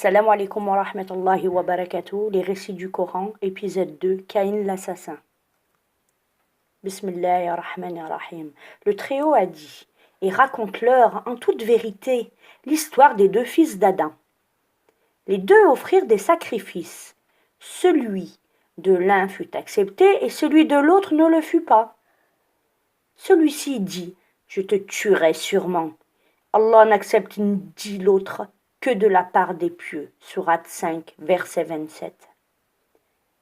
Assalamu alaikum wa rahmatullahi wa barakatuh. Les récits du Coran, épisode 2, Caïn l'assassin. Bismillahirrahmanirrahim. Le Très-Haut a dit, et raconte-leur en toute vérité l'histoire des deux fils d'Adam. Les deux offrirent des sacrifices. Celui de l'un fut accepté et celui de l'autre ne le fut pas. Celui-ci dit, je te tuerai sûrement. Allah n'accepte, dit l'autre, que de la part des pieux. Sourate 5, verset 27.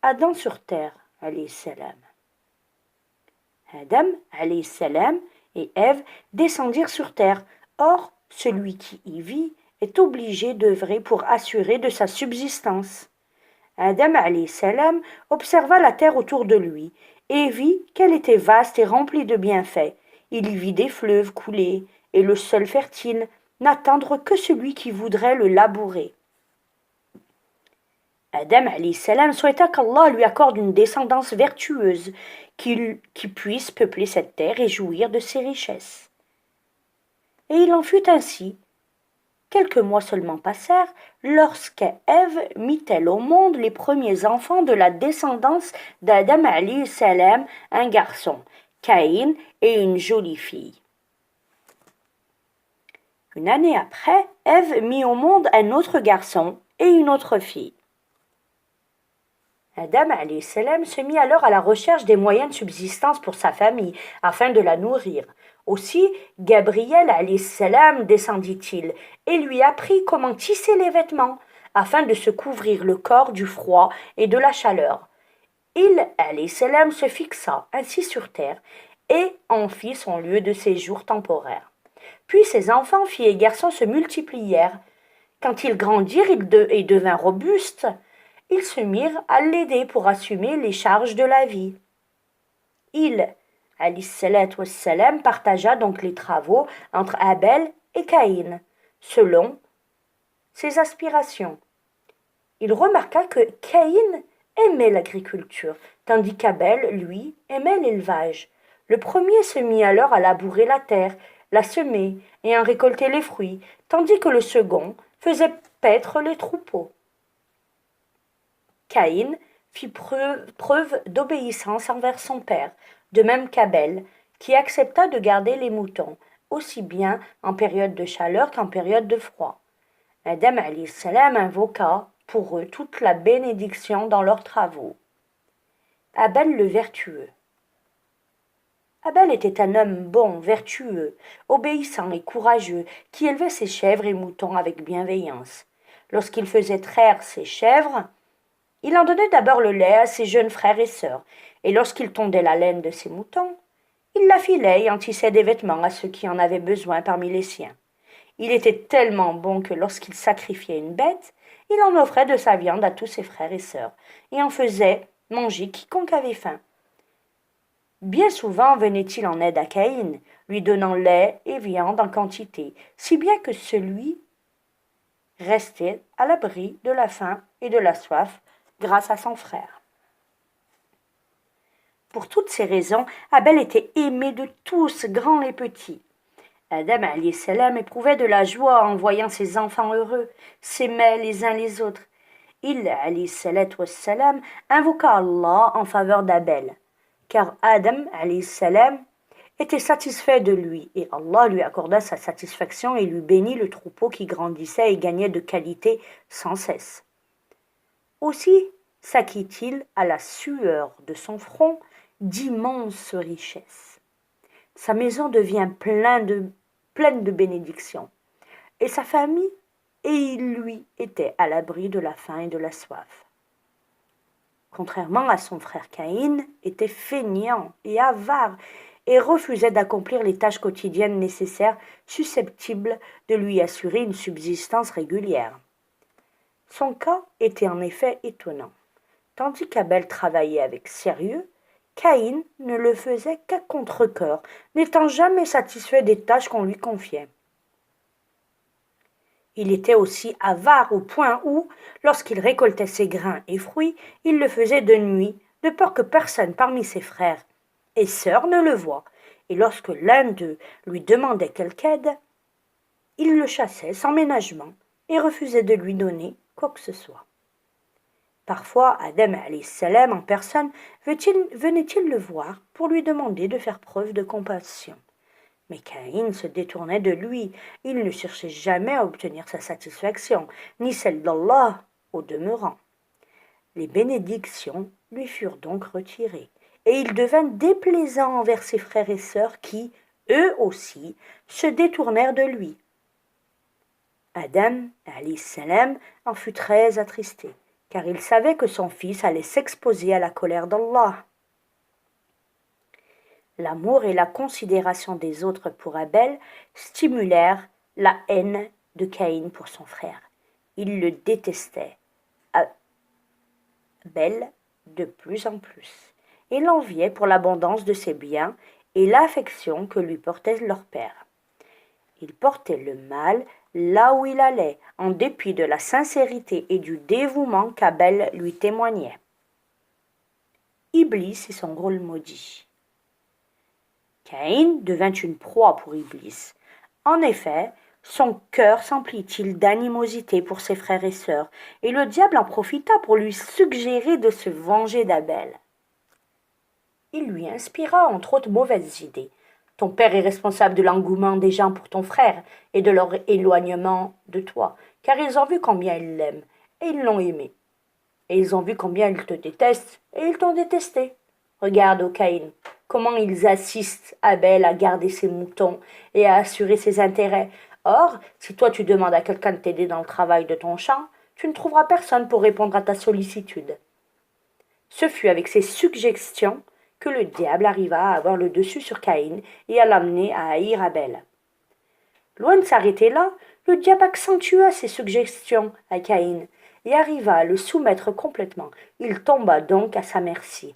Adam sur terre, alayhi salam. Adam, alayhi salam, et Ève descendirent sur terre. Or, celui qui y vit est obligé d'œuvrer pour assurer de sa subsistance. Adam, alayhi salam, observa la terre autour de lui et vit qu'elle était vaste et remplie de bienfaits. Il y vit des fleuves couler, et le sol fertile n'attendre que celui qui voudrait le labourer. Adam alayhi salam souhaita qu'Allah lui accorde une descendance vertueuse qui puisse peupler cette terre et jouir de ses richesses. Et il en fut ainsi. Quelques mois seulement passèrent lorsqu'Ève mit-elle au monde les premiers enfants de la descendance d'Adam alayhi salam, un garçon, Caïn, et une jolie fille. Une année après, Ève mit au monde un autre garçon et une autre fille. Adam alayhi salam se mit alors à la recherche des moyens de subsistance pour sa famille, afin de la nourrir. Aussi, Gabriel alayhi salam descendit-il et lui apprit comment tisser les vêtements, afin de se couvrir le corps du froid et de la chaleur. Il alayhi salam se fixa ainsi sur terre et en fit son lieu de séjour temporaire. Puis ses enfants, filles et garçons, se multiplièrent. Quand ils grandirent et devinrent robustes, ils se mirent à l'aider pour assumer les charges de la vie. Il, alayhi salatu wassalam, partagea donc les travaux entre Abel et Caïn, selon ses aspirations. Il remarqua que Caïn aimait l'agriculture, tandis qu'Abel, lui, aimait l'élevage. Le premier se mit alors à labourer la terre, la semer et en récolter les fruits, tandis que le second faisait paître les troupeaux. Caïn fit preuve d'obéissance envers son père, de même qu'Abel, qui accepta de garder les moutons, aussi bien en période de chaleur qu'en période de froid. Adam alayhi salam invoqua pour eux toute la bénédiction dans leurs travaux. Abel le vertueux. Abel était un homme bon, vertueux, obéissant et courageux, qui élevait ses chèvres et moutons avec bienveillance. Lorsqu'il faisait traire ses chèvres, il en donnait d'abord le lait à ses jeunes frères et sœurs, et lorsqu'il tondait la laine de ses moutons, il la filait et en tissait des vêtements à ceux qui en avaient besoin parmi les siens. Il était tellement bon que lorsqu'il sacrifiait une bête, il en offrait de sa viande à tous ses frères et sœurs, et en faisait manger quiconque avait faim. Bien souvent venait-il en aide à Caïn, lui donnant lait et viande en quantité, si bien que celui restait à l'abri de la faim et de la soif grâce à son frère. Pour toutes ces raisons, Abel était aimé de tous, grands et petits. Adam alayhi salam éprouvait de la joie en voyant ses enfants heureux, s'aimaient les uns les autres. Il alayhi salatu wassalam invoqua Allah en faveur d'Abel, car Adam alayhi salam était satisfait de lui, et Allah lui accorda sa satisfaction et lui bénit le troupeau qui grandissait et gagnait de qualité sans cesse. Aussi s'acquit-il à la sueur de son front d'immenses richesses. Sa maison devient pleine de bénédictions, et sa famille et lui étaient à l'abri de la faim et de la soif. Contrairement à son frère Caïn, était feignant et avare et refusait d'accomplir les tâches quotidiennes nécessaires susceptibles de lui assurer une subsistance régulière. Son cas était en effet étonnant. Tandis qu'Abel travaillait avec sérieux, Caïn ne le faisait qu'à contre-cœur, n'étant jamais satisfait des tâches qu'on lui confiait. Il était aussi avare au point où, lorsqu'il récoltait ses grains et fruits, il le faisait de nuit, de peur que personne parmi ses frères et sœurs ne le voie, et lorsque l'un d'eux lui demandait quelque aide, il le chassait sans ménagement et refusait de lui donner quoi que ce soit. Parfois, Adam alayhi salam en personne venait-il le voir pour lui demander de faire preuve de compassion. Mais Caïn se détournait de lui. Il ne cherchait jamais à obtenir sa satisfaction, ni celle d'Allah au demeurant. Les bénédictions lui furent donc retirées, et il devint déplaisant envers ses frères et sœurs qui, eux aussi, se détournèrent de lui. Adam alayhi salam en fut très attristé, car il savait que son fils allait s'exposer à la colère d'Allah. L'amour et la considération des autres pour Abel stimulèrent la haine de Caïn pour son frère. Il le détestait, Abel, de plus en plus, et l'enviait pour l'abondance de ses biens et l'affection que lui portait leur père. Il portait le mal là où il allait, en dépit de la sincérité et du dévouement qu'Abel lui témoignait. Iblis et son rôle maudit. Caïn devint une proie pour Iblis. En effet, son cœur s'emplit-il d'animosité pour ses frères et sœurs, et le diable en profita pour lui suggérer de se venger d'Abel. Il lui inspira entre autres mauvaises idées. Ton père est responsable de l'engouement des gens pour ton frère et de leur éloignement de toi, car ils ont vu combien ils l'aiment, et ils l'ont aimé. Et ils ont vu combien ils te détestent, et ils t'ont détesté. Regarde, ô Caïn, comment ils assistent Abel à garder ses moutons et à assurer ses intérêts. Or, si toi tu demandes à quelqu'un de t'aider dans le travail de ton champ, tu ne trouveras personne pour répondre à ta sollicitude. Ce fut avec ces suggestions que le diable arriva à avoir le dessus sur Caïn et à l'amener à haïr Abel. Loin de s'arrêter là, le diable accentua ses suggestions à Caïn et arriva à le soumettre complètement. Il tomba donc à sa merci,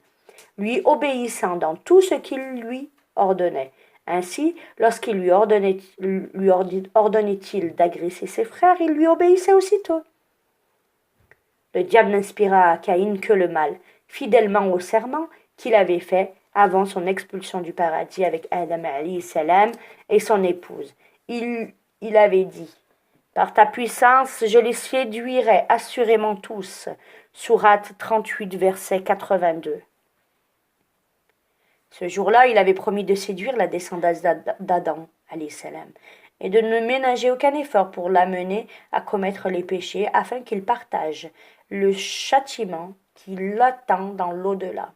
lui obéissant dans tout ce qu'il lui ordonnait. Ainsi, lorsqu'il lui ordonnait-il d'agresser ses frères, il lui obéissait aussitôt. Le diable n'inspira à Caïn que le mal, fidèlement au serment qu'il avait fait avant son expulsion du paradis avec Adam alayhi salam et son épouse. Il avait dit: par ta puissance, je les séduirai assurément tous. Sourate 38, verset 82. Ce jour-là, il avait promis de séduire la descendance d'Adam alayhi salam et de ne ménager aucun effort pour l'amener à commettre les péchés afin qu'il partage le châtiment qui l'attend dans l'au-delà.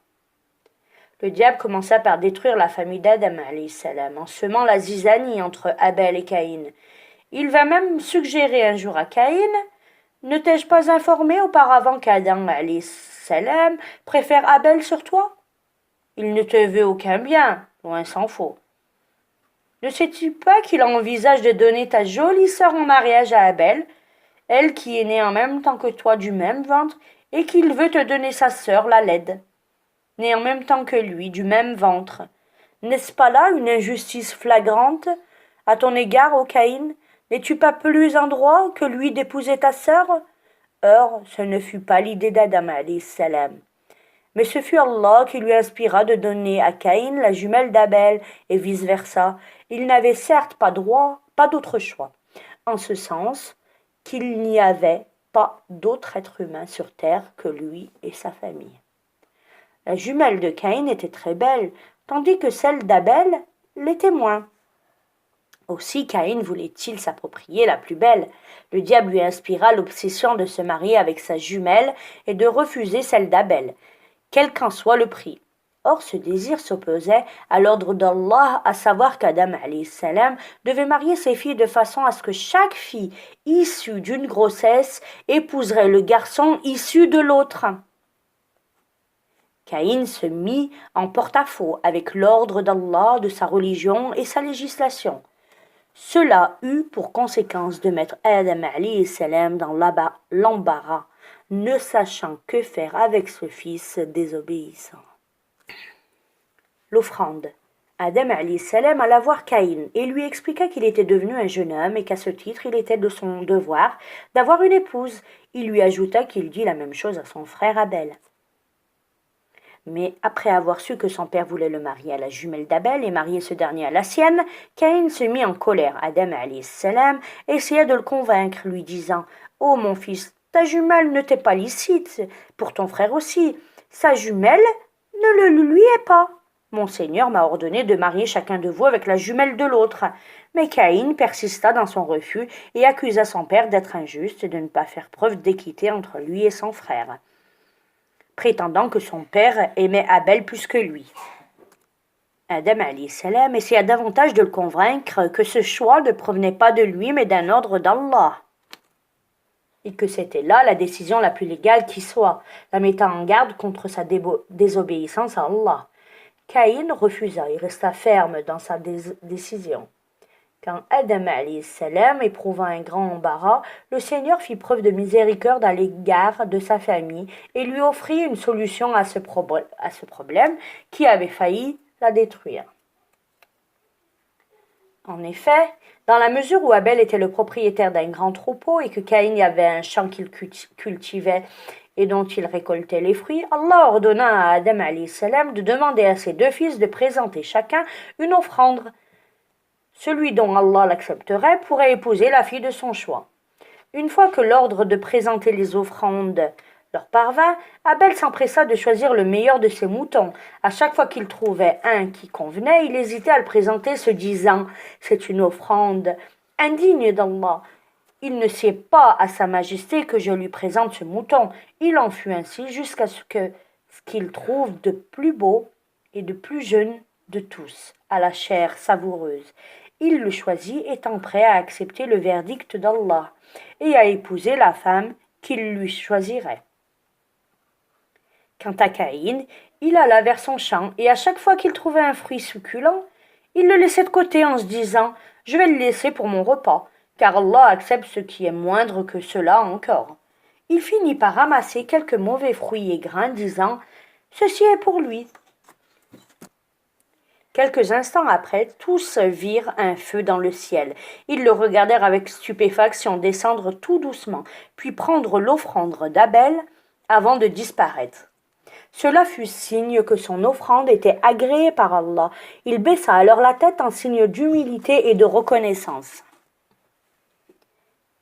Le diable commença par détruire la famille d'Adam alayhi salam en semant la zizanie entre Abel et Caïn. Il va même suggérer un jour à Caïn: ne t'ai-je pas informé auparavant qu'Adam alayhi salam préfère Abel sur toi? Il ne te veut aucun bien, loin s'en faut. Ne sais-tu pas qu'il envisage de donner ta jolie sœur en mariage à Abel, elle qui est née en même temps que toi du même ventre, et qu'il veut te donner sa sœur, la laide, née en même temps que lui, du même ventre? N'est-ce pas là une injustice flagrante à ton égard, ô Caïn? N'es-tu pas plus en droit que lui d'épouser ta sœur? Or, ce ne fut pas l'idée d'Adam alayhi salam. Mais ce fut Allah qui lui inspira de donner à Caïn la jumelle d'Abel, et vice-versa. Il n'avait certes pas d'autre choix, en ce sens qu'il n'y avait pas d'autre être humain sur terre que lui et sa famille. La jumelle de Caïn était très belle, tandis que celle d'Abel l'était moins. Aussi Caïn voulait-il s'approprier la plus belle. Le diable lui inspira l'obsession de se marier avec sa jumelle et de refuser celle d'Abel, quel qu'en soit le prix. Or, ce désir s'opposait à l'ordre d'Allah, à savoir qu'Adam alayhi salam devait marier ses filles de façon à ce que chaque fille issue d'une grossesse épouserait le garçon issu de l'autre. Caïn se mit en porte-à-faux avec l'ordre d'Allah, de sa religion et sa législation. Cela eut pour conséquence de mettre Adam alayhi salam dans l'embarras, ne sachant que faire avec ce fils désobéissant. L'offrande. Adam alayhi salam alla voir Caïn et lui expliqua qu'il était devenu un jeune homme et qu'à ce titre il était de son devoir d'avoir une épouse. Il lui ajouta qu'il dit la même chose à son frère Abel. Mais après avoir su que son père voulait le marier à la jumelle d'Abel et marier ce dernier à la sienne, Caïn se mit en colère. Adam alayhi salam essaya de le convaincre, lui disant: « Ô mon fils, Ta jumelle ne t'est pas licite, pour ton frère aussi. Sa jumelle ne le lui est pas. Mon Seigneur m'a ordonné de marier chacun de vous avec la jumelle de l'autre. Mais Caïn persista dans son refus et accusa son père d'être injuste et de ne pas faire preuve d'équité entre lui et son frère, prétendant que son père aimait Abel plus que lui. Adam alayhi salam essaya davantage de le convaincre que ce choix ne provenait pas de lui mais d'un ordre d'Allah, et que c'était là la décision la plus légale qui soit, la mettant en garde contre sa désobéissance à Allah. Caïn refusa et resta ferme dans sa décision. Quand Adam alayhi salam éprouva un grand embarras, le Seigneur fit preuve de miséricorde à l'égard de sa famille et lui offrit une solution à ce problème qui avait failli la détruire. En effet, dans la mesure où Abel était le propriétaire d'un grand troupeau et que Caïn y avait un champ qu'il cultivait et dont il récoltait les fruits, Allah ordonna à Adam alayhi salam de demander à ses deux fils de présenter chacun une offrande. Celui dont Allah l'accepterait pourrait épouser la fille de son choix. Une fois que l'ordre de présenter les offrandes leur parvint, Abel s'empressa de choisir le meilleur de ses moutons. À chaque fois qu'il trouvait un qui convenait, il hésitait à le présenter, se disant « C'est une offrande indigne d'Allah. Il ne sied pas à sa majesté que je lui présente ce mouton. » Il en fut ainsi jusqu'à ce qu'il trouve de plus beau et de plus jeune de tous, à la chair savoureuse. Il le choisit, étant prêt à accepter le verdict d'Allah et à épouser la femme qu'il lui choisirait. Quant à Caïn, il alla vers son champ, et à chaque fois qu'il trouvait un fruit succulent, il le laissait de côté en se disant « Je vais le laisser pour mon repas, car Allah accepte ce qui est moindre que cela encore. » Il finit par ramasser quelques mauvais fruits et grains, disant « Ceci est pour lui. » Quelques instants après, tous virent un feu dans le ciel. Ils le regardèrent avec stupéfaction descendre tout doucement, puis prendre l'offrande d'Abel avant de disparaître. Cela fut signe que son offrande était agréée par Allah. Il baissa alors la tête en signe d'humilité et de reconnaissance.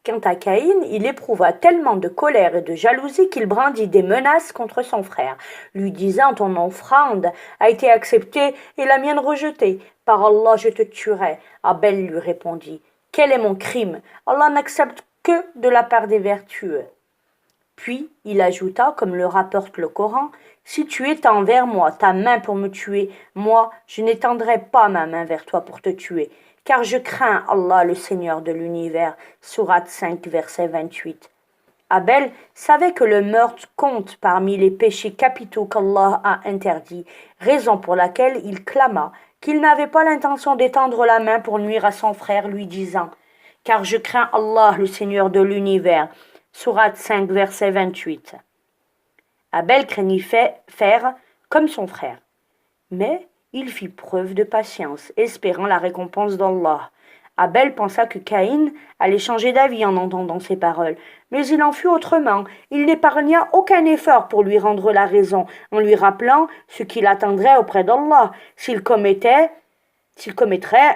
Quant à Caïn, il éprouva tellement de colère et de jalousie qu'il brandit des menaces contre son frère, lui disant « Ton offrande a été acceptée et la mienne rejetée. Par Allah, je te tuerai. » Abel lui répondit « Quel est mon crime? Allah n'accepte que de la part des vertueux. » Puis il ajouta, comme le rapporte le Coran, « Si tu étends vers moi ta main pour me tuer, moi, je n'étendrai pas ma main vers toi pour te tuer. Car je crains Allah, le Seigneur de l'univers. » Sourate 5, verset 28. Abel savait que le meurtre compte parmi les péchés capitaux qu'Allah a interdits, raison pour laquelle il clama qu'il n'avait pas l'intention d'étendre la main pour nuire à son frère, lui disant « Car je crains Allah, le Seigneur de l'univers. » Sourate 5, verset 28. Abel craignit faire comme son frère, mais il fit preuve de patience, espérant la récompense d'Allah. Abel pensa que Caïn allait changer d'avis en entendant ces paroles, mais il en fut autrement. Il n'épargna aucun effort pour lui rendre la raison, en lui rappelant ce qu'il attendrait auprès d'Allah s'il commettrait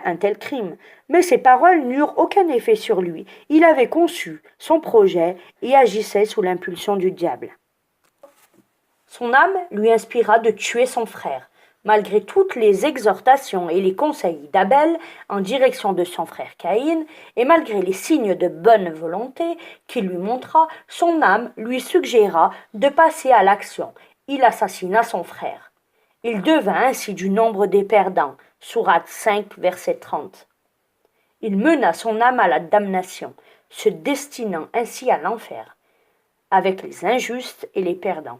un tel crime. Mais ces paroles n'eurent aucun effet sur lui. Il avait conçu son projet et agissait sous l'impulsion du diable. Son âme lui inspira de tuer son frère. Malgré toutes les exhortations et les conseils d'Abel en direction de son frère Caïn, et malgré les signes de bonne volonté qu'il lui montra, son âme lui suggéra de passer à l'action. Il assassina son frère. Il devint ainsi du nombre des perdants. Sourate 5, verset 30. Il mena son âme à la damnation, se destinant ainsi à l'enfer, avec les injustes et les perdants.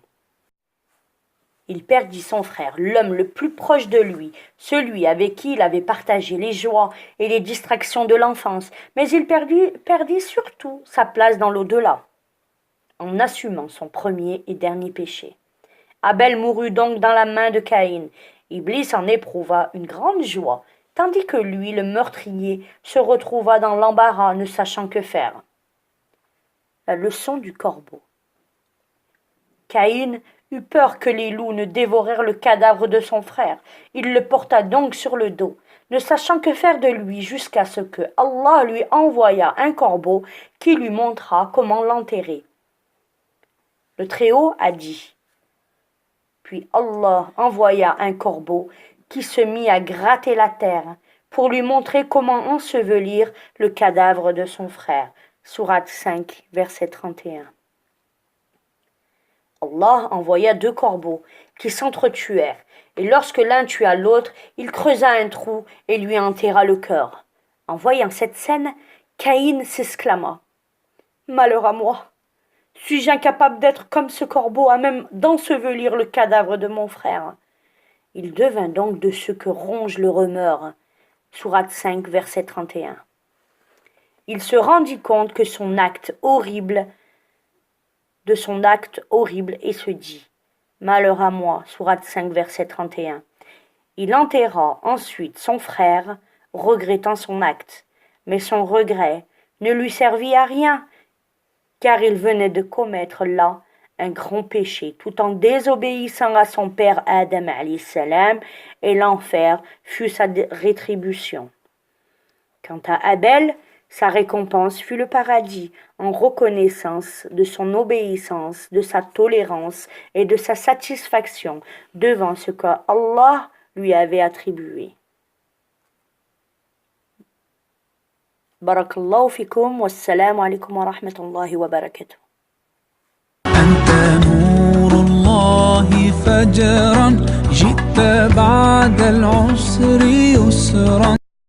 Il perdit son frère, l'homme le plus proche de lui, celui avec qui il avait partagé les joies et les distractions de l'enfance, mais il perdit surtout sa place dans l'au-delà, en assumant son premier et dernier péché. Abel mourut donc dans la main de Caïn. Iblis en éprouva une grande joie, tandis que lui, le meurtrier, se retrouva dans l'embarras, ne sachant que faire. La leçon du corbeau. Caïn eut peur que les loups ne dévorèrent le cadavre de son frère. Il le porta donc sur le dos, ne sachant que faire de lui jusqu'à ce que Allah lui envoya un corbeau qui lui montra comment l'enterrer. Le Très-Haut a dit. Puis Allah envoya un corbeau qui se mit à gratter la terre pour lui montrer comment ensevelir le cadavre de son frère. Sourate 5, verset 31. Allah envoya 2 corbeaux qui s'entretuèrent, et lorsque l'un tua l'autre, il creusa un trou et lui enterra le cœur. En voyant cette scène, Caïn s'exclama. Malheur à moi! Suis-je incapable d'être comme ce corbeau à même d'ensevelir le cadavre de mon frère? Il devint donc de ceux que ronge le remords. Sourate 5, verset 31. Il se rendit compte de son acte horrible et se dit. Malheur à moi. Sourate 5, verset 31. Il enterra ensuite son frère, regrettant son acte. Mais son regret ne lui servit à rien, car il venait de commettre là un grand péché, tout en désobéissant à son père Adam alayhi salam, et l'enfer fut sa rétribution. Quant à Abel, sa récompense fut le paradis, en reconnaissance de son obéissance, de sa tolérance et de sa satisfaction devant ce que Allah lui avait attribué. Barakallahu fikum, wassalamu alaikum wa rahmatullahi wa barakatuh. أنت نور الله فجرا جئت بعد العسر يسرا